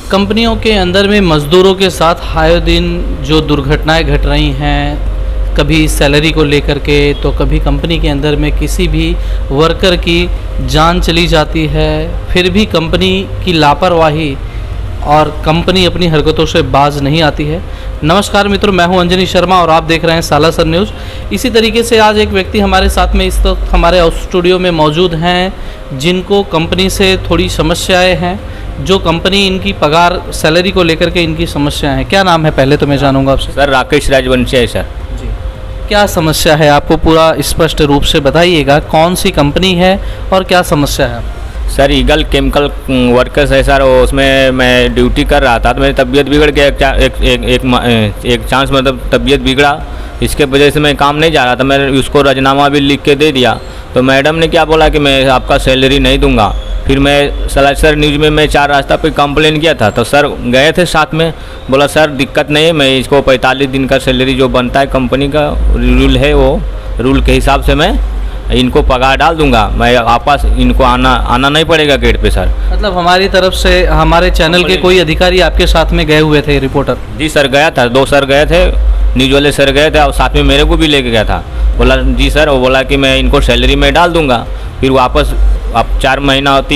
कंपनियों के अंदर में मज़दूरों के साथ आए दिन जो दुर्घटनाएं घट रही हैं, कभी सैलरी को लेकर के तो कभी कंपनी के अंदर में किसी भी वर्कर की जान चली जाती है, फिर भी कंपनी की लापरवाही और कंपनी अपनी हरकतों से बाज नहीं आती है। नमस्कार मित्रों, मैं हूं अंजनी शर्मा और आप देख रहे हैं सालासर न्यूज़। इसी तरीके से आज एक व्यक्ति हमारे साथ में इस वक्त हमारे स्टूडियो में मौजूद हैं जिनको कंपनी से थोड़ी समस्याएं हैं, जो कंपनी इनकी पगार सैलरी को लेकर के इनकी समस्याएं हैं। क्या नाम है पहले तो मैं जानूंगा आपसे। सर राकेश राजवंशी है सर। जी, क्या समस्या है आपको पूरा स्पष्ट रूप से बताइएगा, कौन सी कंपनी है और क्या समस्या है? सर ईगल केमिकल वर्कर्स है सर, उसमें मैं ड्यूटी कर रहा था तो मेरी तबीयत बिगड़ गया। एक चांस मतलब तबीयत बिगड़ा, इसके वजह से मैं काम नहीं जा रहा था। मैंने उसको राजीनामा भी लिख के दे दिया तो मैडम ने क्या बोला कि मैं आपका सैलरी नहीं दूंगा। फिर मैं सालासर न्यूज़ में मैं 4 रास्ता पे कंप्लेन किया था तो सर गए थे साथ में, बोला सर दिक्कत नहीं है, मैं इसको 45 दिन का सैलरी जो बनता है कंपनी का रूल है, वो रूल के हिसाब से मैं इनको पगार डाल दूंगा। मैं वापस इनको आना नहीं पड़ेगा गेट पे सर। मतलब हमारी तरफ से हमारे चैनल के कोई अधिकारी आपके साथ में गए हुए थे, रिपोर्टर? जी सर गया था, 2 सर गए थे, न्यूज़ वाले सर गए थे और साथ में मेरे को भी लेके गया था। बोला जी सर, वो बोला कि मैं इनको सैलरी में डाल दूंगा। फिर वापस अब 3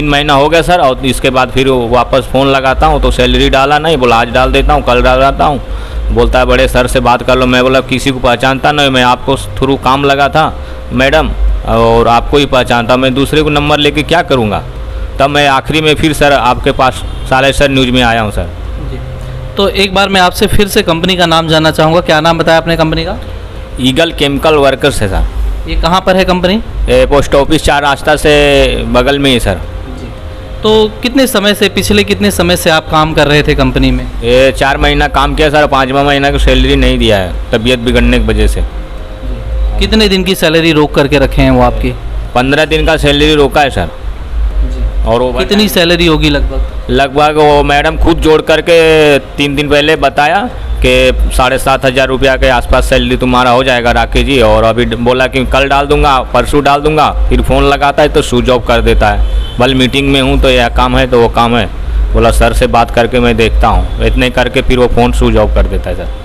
महीना हो गया सर, और इसके बाद फिर वापस फ़ोन लगाता हूँ तो सैलरी डाला नहीं। बोला आज डाल देता हूँ, कल डालता हूँ। बोलता है बड़े सर से बात कर लो। मैं बोला किसी को पहचानता नहीं, मैं आपको थ्रू काम लगा था मैडम और आपको ही पहचानता, मैं दूसरे को नंबर लेके क्या करूँगा। तब मैं आखिरी में फिर सर आपके पास सालासर न्यूज़ में आया हूँ सर। जी, तो एक बार मैं आपसे फिर से कंपनी का नाम जानना चाहूँगा। क्या नाम बताया आपने कंपनी का? ईगल केमिकल वर्कर्स है सर। ये कहाँ पर है कंपनी? पोस्ट ऑफिस 4 रास्ता से बगल में ही सर। जी, तो कितने समय से, पिछले कितने समय से आप काम कर रहे थे कंपनी में? ये 4 महीना काम किया सर, 5वां महीना की सैलरी नहीं दिया है तबीयत बिगड़ने की वजह से। कितने दिन की सैलरी रोक करके रखे हैं वो आपकी? 15 दिन का सैलरी रोका है सर। जी, और वो कितनी सैलरी होगी लगभग? लगभग वो मैडम खुद जोड़ करके 3 दिन पहले बताया कि 7,500 रुपया के आसपास सैलरी तुम्हारा हो जाएगा राकेश जी। और अभी बोला कि कल डाल दूंगा, परसों डाल दूंगा। फिर फ़ोन लगाता है तो स्विच ऑफ कर देता है। बल मीटिंग में हूँ तो यह काम है तो वो काम है। बोला सर से बात करके मैं देखता हूँ, इतने करके फिर वो फ़ोन स्विच ऑफ कर देता है सर।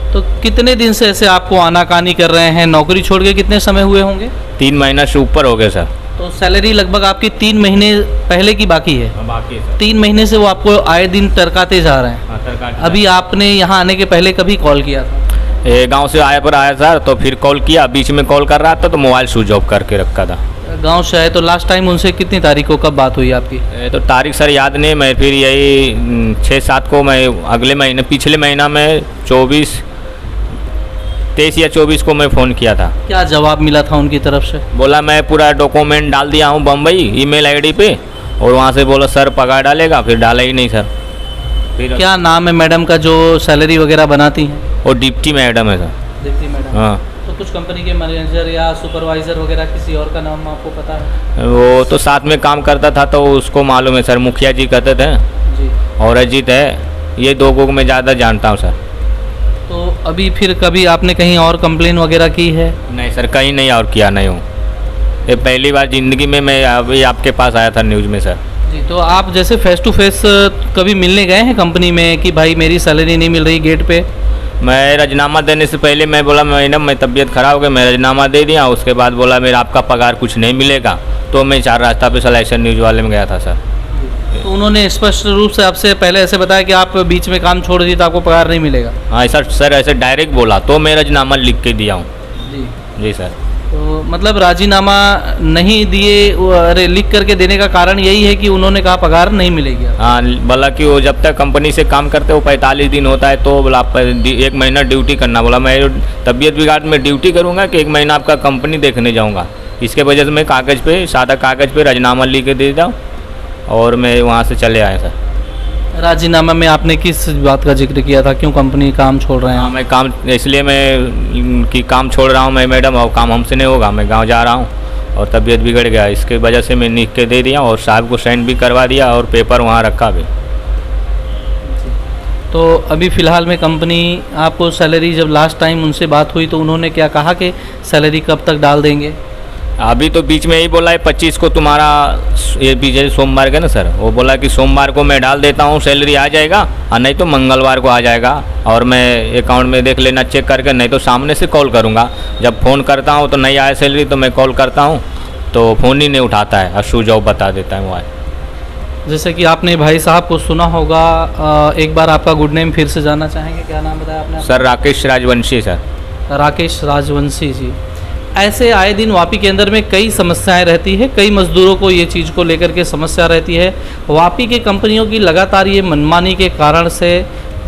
तो कितने दिन से ऐसे आपको आनाकानी कर रहे हैं? नौकरी छोड़ के कितने समय हुए होंगे? 3 महीना से ऊपर हो गए सर। तो सैलरी लगभग आपकी 3 महीने पहले की बाकी है? बाकी है सर। 3 महीने से वो आपको आए दिन टरकाते जा रहे हैं। अभी आपने यहाँ आने के पहले कभी कॉल किया था? ये गांव से आया सर, तो फिर कॉल किया, बीच में कॉल कर रहा था तो मोबाइल स्विच ऑफ करके रखा था। गांव से आए तो लास्ट टाइम उनसे कितनी तारीख को कब बात हुई आपकी? तो तारीख सर याद नहीं। मैं फिर यही 6-7 को मैं अगले महीने, पिछले महीना में 23 या 24 को मैं फ़ोन किया था। क्या जवाब मिला था उनकी तरफ से? बोला मैं पूरा डॉक्यूमेंट डाल दिया हूँ बम्बई ईमेल आईडी पे, और वहाँ से बोला सर पगार डालेगा। फिर डाला ही नहीं सर। फिर क्या नाम है मैडम का जो सैलरी वगैरह बनाती हैं? वो डिप्टी मैडम है सर। Deputy madam. हाँ, तो कुछ कंपनी के मैनेजर या सुपरवाइज़र वगैरह किसी और का नाम आपको पता है? वो तो साथ में काम करता था तो उसको मालूम है सर, मुखिया जी कहते थे जी, और अजीत है, ये 2 को मैं ज़्यादा जानता हूँ सर। तो अभी फिर कभी आपने कहीं और कंप्लेन वगैरह की है? नहीं सर, कहीं नहीं और किया नहीं हूँ। ये पहली बार ज़िंदगी में मैं अभी आपके पास आया था न्यूज़ में सर। जी, तो आप जैसे फेस टू फेस कभी मिलने गए हैं कंपनी में कि भाई मेरी सैलरी नहीं मिल रही गेट पे? मैं राजीनामा देने से पहले मैं बोला मैडम मैं तबीयत ख़राब हो गई, मैं राजीनामा दे दिया। उसके बाद बोला मेरा आपका पगार कुछ नहीं मिलेगा, तो मैं 4 रास्ता पे सालासर न्यूज़ वाले में गया था सर। तो उन्होंने स्पष्ट रूप से आपसे पहले ऐसे बताया कि आप बीच में काम छोड़ दिए तो आपको पगार नहीं मिलेगा? हाँ सर ऐसे डायरेक्ट बोला तो मैं राजीनामा लिख के दिया हूँ। जी सर। तो मतलब राजीनामा नहीं दिए, अरे लिख करके देने का कारण यही है कि उन्होंने कहा पगार नहीं मिलेगी? हाँ, बोला कि वो जब तक कंपनी से काम करते हो 45 दिन होता है तो बोला आप 1 महीना ड्यूटी करना। बोला मैं तबीयत बिगाड़ में ड्यूटी करूँगा कि 1 महीना आपका कंपनी देखने जाऊँगा। इसके वजह से मैं कागज़ पे, सादा कागज़ पे राजीनामा लिख के दे दूँ और मैं वहाँ से चले आया सर। राजीनामा में आपने किस बात का जिक्र किया था, क्यों कंपनी काम छोड़ रहे हैं? हाँ, मैं काम इसलिए मैं कि काम छोड़ रहा हूँ मैं मैडम, और काम हमसे नहीं होगा, मैं गांव जा रहा हूँ और तबीयत बिगड़ गया, इसके वजह से मैं लिख के दे दिया और साहब को साइन भी करवा दिया और पेपर वहाँ रखा भी। तो अभी फ़िलहाल में कंपनी आपको सैलरी, जब लास्ट टाइम उनसे बात हुई तो उन्होंने क्या कहा कि सैलरी कब तक डाल देंगे? अभी तो बीच में यही बोला है 25 को तुम्हारा, ये बीच सोमवार का ना सर, वो बोला कि सोमवार को मैं डाल देता हूँ, सैलरी आ जाएगा, और नहीं तो मंगलवार को आ जाएगा, और मैं अकाउंट में देख लेना चेक करके, नहीं तो सामने से कॉल करूँगा। जब फ़ोन करता हूँ तो नहीं आया सैलरी, तो मैं कॉल करता हूँ तो फ़ोन ही नहीं उठाता है और स्विच ऑफ बता देता है मोबाइल। जैसे कि आपने भाई साहब को सुना होगा, एक बार आपका गुड नेम फिर से जानना चाहेंगे, क्या नाम बताया आपने? Sir Rakesh Rajvanshi sir. राकेश राजवंशी जी। ऐसे आए दिन वापी के अंदर में कई समस्याएं रहती है, कई मज़दूरों को ये चीज़ को लेकर के समस्या रहती है। वापी के कंपनियों की लगातार ये मनमानी के कारण से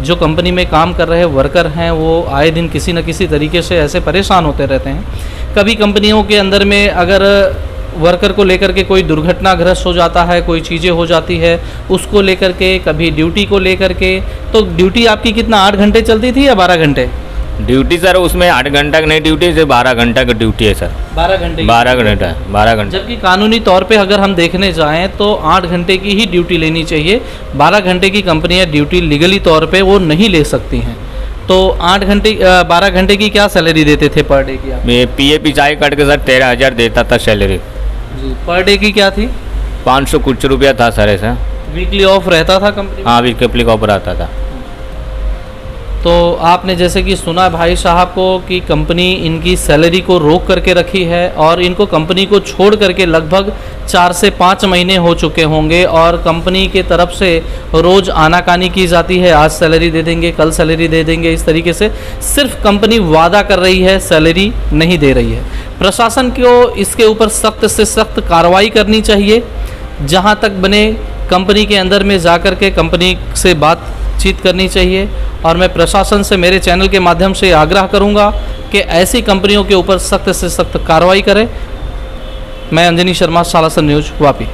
जो कंपनी में काम कर रहे वर्कर हैं वो आए दिन किसी न किसी तरीके से ऐसे परेशान होते रहते हैं। कभी कंपनियों के अंदर में अगर वर्कर को लेकर के कोई दुर्घटनाग्रस्त हो जाता है, कोई चीज़ें हो जाती है उसको लेकर के, कभी ड्यूटी को लेकर के। तो ड्यूटी आपकी कितना 8 घंटे चलती थी या 12 घंटे? ड्यूटी सर उसमें 8 घंटा की नहीं ड्यूटी, से 12 घंटा की ड्यूटी है सर। 12 घंटे? 12 घंटे। जबकि कानूनी तौर पे अगर हम देखने जाएं तो 8 घंटे की ही ड्यूटी लेनी चाहिए। 12 घंटे की कंपनियां ड्यूटी लीगली तौर पे वो नहीं ले सकती हैं। तो 12 घंटे की क्या सैलरी देते थे पर डे की आप? मैं PF चाय कट के सर 13,000 देता था सैलरी जी। पर डे की क्या थी? 500 कुछ रुपया था सर ऐसा। वीकली ऑफ रहता था कंपनी? हाँ वीकली ऑफ रहता था। तो आपने जैसे कि सुना भाई साहब को कि कंपनी इनकी सैलरी को रोक करके रखी है और इनको कंपनी को छोड़ करके लगभग 4 से 5 महीने हो चुके होंगे, और कंपनी के तरफ से रोज़ आनाकानी की जाती है, आज सैलरी दे देंगे, कल सैलरी दे देंगे, इस तरीके से सिर्फ कंपनी वादा कर रही है, सैलरी नहीं दे रही है। प्रशासन को इसके ऊपर सख्त से सख्त कार्रवाई करनी चाहिए। जहाँ तक बने कंपनी के अंदर में जा कर के कंपनी से बातचीत करनी चाहिए, और मैं प्रशासन से मेरे चैनल के माध्यम से आग्रह करूंगा कि ऐसी कंपनियों के ऊपर सख्त से सख्त कार्रवाई करें। मैं अंजनी शर्मा, सालासर न्यूज़, वापी।